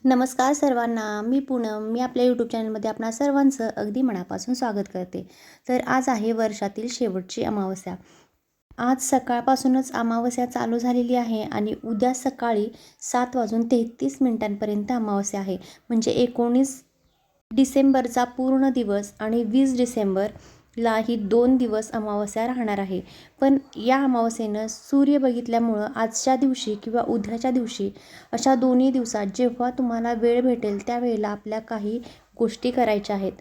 नमस्कार सर्वांना, मी पूनम. मी आपल्या यूट्यूब चॅनलमध्ये आपणा सर्वांचं अगदी मनापासून स्वागत करते. तर आज आहे वर्षातील शेवटची अमावस्या. आज सकाळपासूनच अमावस्या चालू झालेली आहे आणि उद्या सकाळी 7:33 अमावस्या आहे. म्हणजे 19 डिसेंबरचा पूर्ण दिवस आणि 20 डिसेंबरला ही 2 दिवस अमावस्या राहणार आहे. पण या अमावस्येनं सूर्य बघितल्यामुळं आजच्या दिवशी किंवा उद्याच्या दिवशी अशा दोन्ही दिवसात जेव्हा तुम्हाला वेळ भेटेल त्यावेळेला आपल्या काही गोष्टी करायच्या आहेत.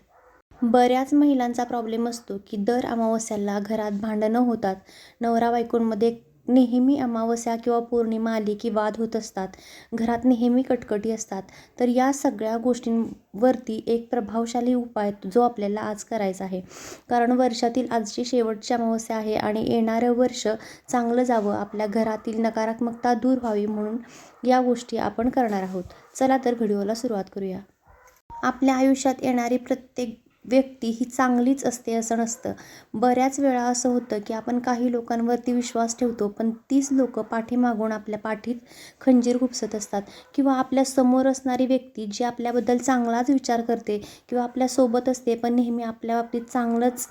बऱ्याच महिलांचा प्रॉब्लेम असतो की दर अमावस्याला घरात भांडणं होतात. नवरा बायकोंमध्ये नेहमी अमावस्या किंवा पौर्णिमा आली की वाद होत असतात. घरात नेहमी कटकटी असतात. तर या सगळ्या गोष्टींवरती एक प्रभावशाली उपाय जो आपल्याला आज करायचा आहे. कारण वर्षातील आजची शेवटची अमावस्या आहे आणि येणारं वर्ष चांगलं जावं, आपल्या घरातील नकारात्मकता दूर व्हावी म्हणून या गोष्टी आपण करणार आहोत. चला तर व्हिडिओला सुरुवात करूया. आपल्या आयुष्यात येणारी प्रत्येक व्यक्ती ही चांगलीच असते असं नसतं. बऱ्याच वेळा असं होतं की आपण काही लोकांवरती विश्वास ठेवतो, पण तीच लोकं पाठीमागून आपल्या पाठीत खंजीर खुपसत असतात. किंवा आपल्या समोर असणारी व्यक्ती जी आपल्याबद्दल चांगलाच विचार करते किंवा आपल्यासोबत असते पण नेहमी आपल्या बाबतीत चांगलंच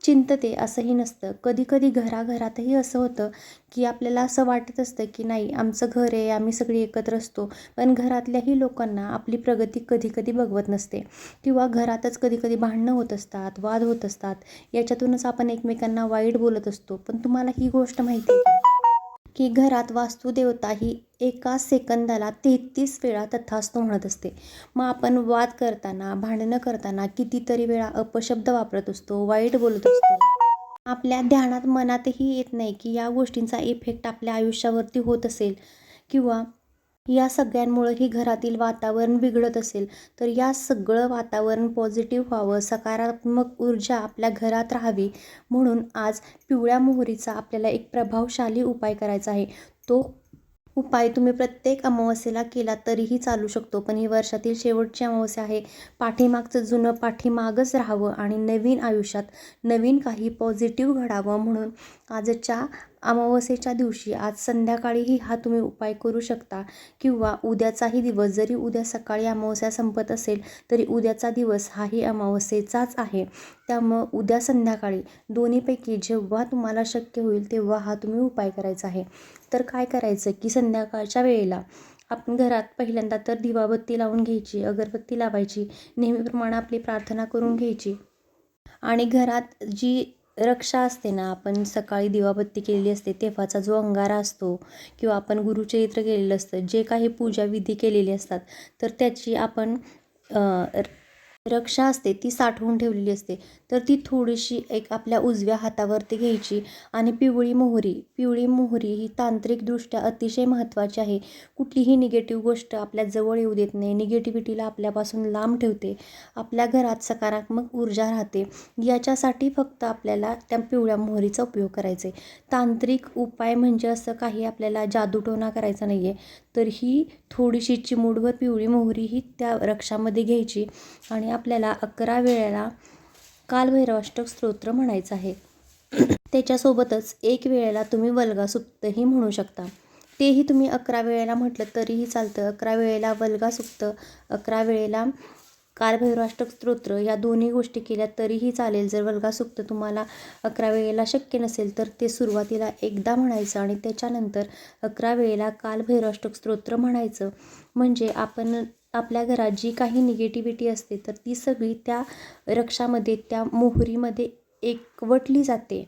चिंतते असंही नसतं. कधीकधी घराघरातही असं होतं की आपल्याला असं वाटत असतं की नाही, आमचं घर आहे, आम्ही सगळी एकत्र असतो. पण घरातल्याही लोकांना आपली प्रगती कधीकधी बघवत नसते किंवा घरातच कधीकधी भांडणं होत असतात, वाद होत असतात. याच्यातूनच आपण एकमेकांना वाईट बोलत असतो. पण तुम्हाला ही गोष्ट माहिती आहे का की घरात वास्तुदेवता ही एका सेकंदाला 33 वेळा तथास्तु म्हणत असते. मग आपण वाद करताना, भांडणं करताना कितीतरी वेळा अपशब्द वापरत असतो, वाईट बोलत असतो. आपल्या ध्यानात मनातही येत नाही की या गोष्टींचा इफेक्ट आपल्या आयुष्यावरती होत असेल किंवा या सगळ्यांमुळेही घरातील वातावरण बिघडत असेल. तर या सगळं वातावरण पॉझिटिव्ह व्हावं, सकारात्मक ऊर्जा आपल्या घरात राहावी म्हणून आज पिवळ्या मोहरीचा आपल्याला एक प्रभावशाली उपाय करायचा आहे. तो उपाय तुम्ही प्रत्येक अमावस्येला केला तरीही चालू शकतो. पण ही वर्षातील शेवटची अमावस्या आहे. पाठीमागचं जुनं पाठीमागच राहावं आणि नवीन आयुष्यात नवीन काही पॉझिटिव्ह घडावं म्हणून आजच्या अमावस्येच्या दिवशी आज संध्याकाळीही हा तुम्ही उपाय करू शकता किंवा उद्याचाही दिवस, जरी उद्या सकाळी अमावस्या संपत असेल तरी उद्याचा दिवस हाही अमावस्येचाच आहे. त्यामुळं उद्या संध्याकाळी दोन्हीपैकी जेव्हा तुम्हाला शक्य होईल तेव्हा हा तुम्ही उपाय करायचा आहे. तर काय करायचं की संध्याकाळच्या वेळेला आपण घरात पहिल्यांदा तर दिवाबत्ती लावून घ्यायची, अगरबत्ती लावायची, नेहमीप्रमाणे आपली प्रार्थना करून घ्यायची आणि घरात जी रक्षा असते ना, आपण सकाळी दिवाबत्ती केलेली असते तेव्हाचा जो अंगारा असतो किंवा आपण गुरुचरित्र केलेलं असतं, जे काही पूजाविधी केलेली असतात तर त्याची आपण रक्षा असते ती साठवून ठेवलेली असते. तर ती थोडीशी एक आपल्या उजव्या हातावरती घ्यायची आणि पिवळी मोहरी ही तांत्रिकदृष्ट्या अतिशय महत्त्वाची आहे. कुठलीही निगेटिव्ह गोष्ट आपल्या जवळ येऊ देत नाही, निगेटिव्हिटीला आपल्यापासून लांब ठेवते, आपल्या घरात सकारात्मक ऊर्जा राहते. याच्यासाठी फक्त आपल्याला त्या पिवळ्या मोहरीचा उपयोग करायचा आहे. तांत्रिक उपाय म्हणजे असं काही आपल्याला जादूटोणा करायचा नाही आहे. तर ही थोडीशी चिमूटभर पिवळी मोहरी ही त्या रक्षामध्ये घ्यायची आणि आपल्याला 11 वेळेला कालभैरवाष्टक स्तोत्र म्हणायचं आहे. त्याच्यासोबतच एक वेळेला तुम्ही वल्गा सुक्तही म्हणू शकता. तेही तुम्ही 11 वेळेला म्हटलं तरीही चालतं. 11 वेळेला वल्गा सुक्त, 11 वेळेला कालभैरवाष्टक स्तोत्र या दोन्ही गोष्टी केल्या तरीही चालेल. जर वल्गा सुक्त तुम्हाला 11 वेळेला शक्य नसेल तर ते सुरुवातीला एकदा म्हणायचं आणि त्याच्यानंतर 11 वेळेला कालभैरवाष्टक स्तोत्र म्हणायचं. म्हणजे आपण आपल्या घरात जी काही निगेटिव्हिटी असते तर ती सगळी त्या रक्षामध्ये, त्या मोहरीमध्ये एकवटली जाते.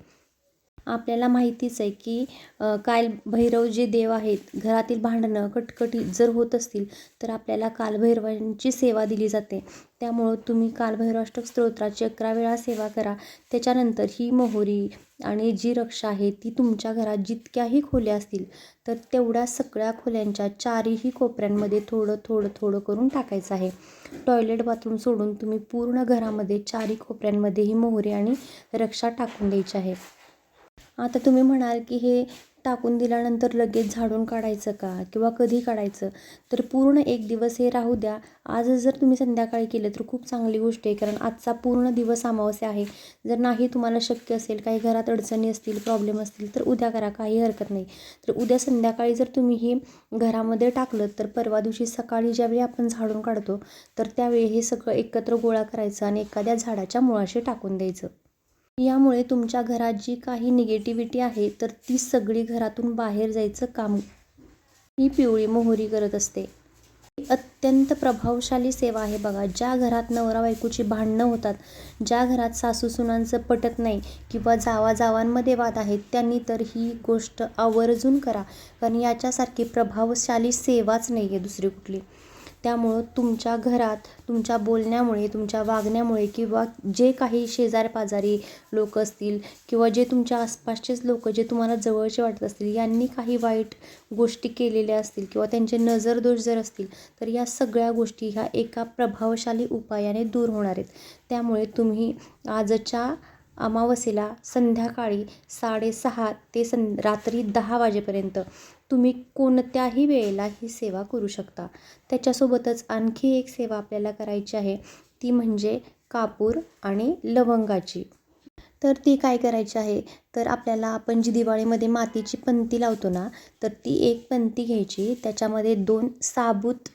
आपल्याला माहितीच आहे की कालभैरव जे देव आहेत, घरातील भांडणं, कटकटी जर होत असतील तर आपल्याला कालभैरवांची सेवा दिली जाते. त्यामुळं तुम्ही कालभैरवाष्टक स्तोत्राची 11 वेळा सेवा करा. त्याच्यानंतर ही मोहरी आणि जी रक्षा आहे ती तुमच्या घरात जितक्याही खोल्या असतील तर तेवढ्या सगळ्या खोल्यांच्या चारही कोपऱ्यांमध्ये थोडं थोडं थोडं करून टाकायचं आहे. टॉयलेट बाथरूम सोडून तुम्ही पूर्ण घरामध्ये चारही कोपऱ्यांमध्ये ही मोहरी आणि रक्षा टाकून द्यायची आहे. आता तुम्ही म्हणाल की हे टाकून दिल्यानंतर लगेच झाडून काढायचं का किंवा कधी काढायचं? तर पूर्ण एक दिवस हे राहू द्या. आजच जर तुम्ही संध्याकाळी केलं तर खूप चांगली गोष्ट आहे, कारण आजचा पूर्ण दिवस अमावास्या आहे. जर नाही तुम्हाला शक्य असेल, काही घरात अडचणी असतील, प्रॉब्लेम असतील, तर उद्या करा, काही हरकत नाही. तर उद्या संध्याकाळी जर तुम्ही हे घरामध्ये टाकलं तर परवा दिवशी सकाळी ज्यावेळी आपण झाडून काढतो तर त्यावेळी हे सगळं एकत्र गोळा करायचं आणि एखाद्या झाडाच्या मुळाशी टाकून द्यायचं. यामुळे तुमच्या घरात जी काही निगेटिव्हिटी आहे तर ती सगळी घरातून बाहेर जायचं काम ही पिवळी मोहरी करत असते. ही अत्यंत प्रभावशाली सेवा आहे बघा. ज्या घरात नवरा बायकोची भांडणं होतात, ज्या घरात सासूसुनांचं पटत नाही किंवा जावाजावांमध्ये वाद आहेत, त्यांनी तर ही गोष्ट आवर्जून करा, कारण याच्यासारखी प्रभावशाली सेवाच नाही आहे दुसरी कुठली. त्यामुळं तुमच्या घरात तुमच्या बोलण्यामुळे, तुमच्या वागण्यामुळे किंवा जे काही शेजारपाजारी लोक असतील किंवा जे तुमच्या आसपासचेच लोक जे तुम्हाला जवळचे वाटत असतील, यांनी काही वाईट गोष्टी केलेल्या असतील किंवा त्यांचे नजरदोष जर असतील, तर या सगळ्या गोष्टी ह्या एका प्रभावशाली उपायाने दूर होणार आहेत. त्यामुळे तुम्ही आजच्या अमावास्येला संध्याकाळी 6:30 ते रात्री 10 वाजेपर्यंत तुम्ही कोणत्याही वेळेला ही सेवा करू शकता. त्याच्यासोबतच आणखी एक सेवा आपल्याला करायची आहे, ती म्हणजे कापूर आणि लवंगाची. तर ती काय करायची आहे, तर आपल्याला आपण जी दिवाळीमध्ये मातीची पंती लावतो ना, तर ती एक पंती घ्यायची, त्याच्यामध्ये 2 साबूत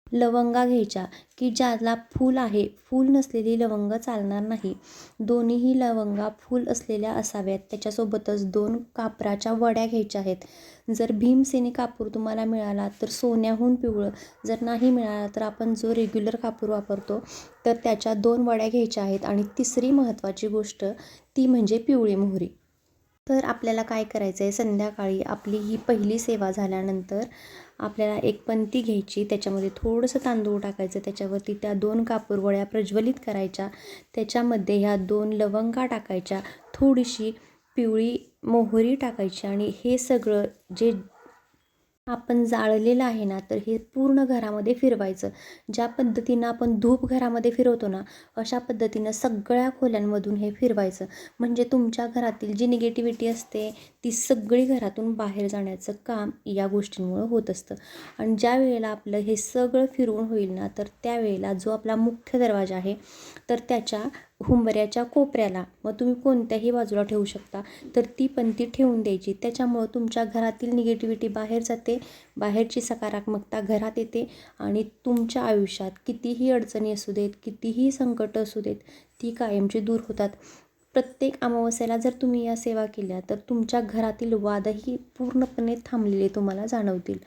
लवंगा घ्यायच्या की ज्याला फूल आहे, फूल नसलेली लवंग चालणार नाही. दोन्हीही लवंगा फूल असलेल्या असाव्यात. त्याच्यासोबतच 2 कापराच्या वड्या घ्यायच्या आहेत. जर भीमसेनी कापूर तुम्हाला मिळाला तर सोन्याहून पिवळं, जर नाही मिळाला तर आपण जो रेग्युलर कापूर वापरतो तर त्याच्या 2 वड्या घ्यायच्या आहेत. आणि तिसरी महत्त्वाची गोष्ट ती म्हणजे पिवळी मोहरी. तर आपल्याला काय करायचं आहे, संध्याकाळी आपली ही पहिली सेवा झाल्यानंतर आपल्याला एक पंती घ्यायची, त्याच्यामध्ये थोडंसं तांदूळ टाकायचं, त्याच्यावरती त्या 2 कापूरवड्या प्रज्वलित करायच्या, त्याच्यामध्ये ह्या 2 लवंगा टाकायच्या, थोडीशी पिवळी मोहरी टाकायची आणि हे सगळं जे आपण जाळलेलं आहे ना, तर हे पूर्ण घरामध्ये फिरवायचं. ज्या पद्धतीनं आपण धूप घरामध्ये फिरवतो ना, अशा पद्धतीनं सगळ्या खोल्यांमधून हे फिरवायचं. म्हणजे तुमच्या घरातील जी निगेटिव्हिटी असते ती सगळी घरातून बाहेर जाण्याचं काम या गोष्टींमुळं होत असतं. आणि ज्या वेळेला आपलं हे सगळं फिरवून होईल ना, तर त्यावेळेला जो आपला मुख्य दरवाजा आहे तर त्याच्या हुंबऱ्याच्या कोपऱ्याला, मग तुम्ही कोणत्याही बाजूला ठेवू शकता, तर ती पंती ठेवून द्यायची. त्याच्यामुळं तुमच्या घरातील निगेटिव्हिटी बाहेर जाते, बाहेरची सकारात्मकता घरात येते आणि तुमच्या आयुष्यात कितीही अडचणी असू देत, कितीही संकट असू देत, ती कायमची दूर होतात. प्रत्येक अमावस्येला जर तुम्ही या सेवा केल्या तर तुमच्या घरातील वादही पूर्णपणे थांबलेले तुम्हाला जाणवतील.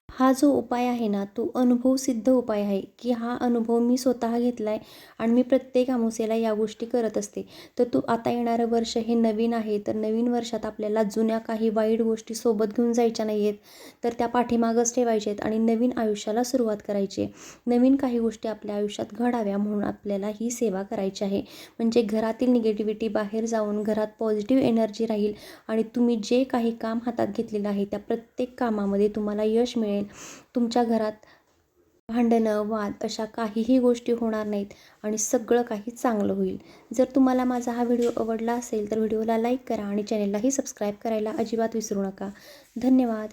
हा जो उपाय आहे ना, तो अनुभवसिद्ध उपाय आहे, की हा अनुभव मी स्वतः घेतला आहे आणि मी प्रत्येक अमावस्येला या गोष्टी करत असते. तर आता येणारं वर्ष हे नवीन आहे, तर नवीन वर्षात आपल्याला जुन्या काही वाईट गोष्टी सोबत घेऊन जायच्या नाही आहेत, तर त्या पाठीमागच ठेवायच्या आहेत आणि नवीन आयुष्याला सुरुवात करायची आहे. नवीन काही गोष्टी आपल्या आयुष्यात घडाव्या म्हणून आपल्याला ही सेवा करायची आहे. म्हणजे घरातील निगेटिव्हिटी बाहेर जाऊन घरात पॉझिटिव्ह एनर्जी राहील आणि तुम्ही जे काही काम हातात घेतलेलं आहे त्या प्रत्येक कामामध्ये तुम्हाला यश मिळेल. तुमच्या घरात भांडणं, वाद अशा काहीही गोष्टी होणार नाहीत आणि सगळं काही चांगलं होईल. जर तुम्हाला माझा हा व्हिडिओ आवडला असेल तर व्हिडिओला लाईक करा आणि चॅनेललाही सबस्क्राईब करायला अजिबात विसरू नका. धन्यवाद.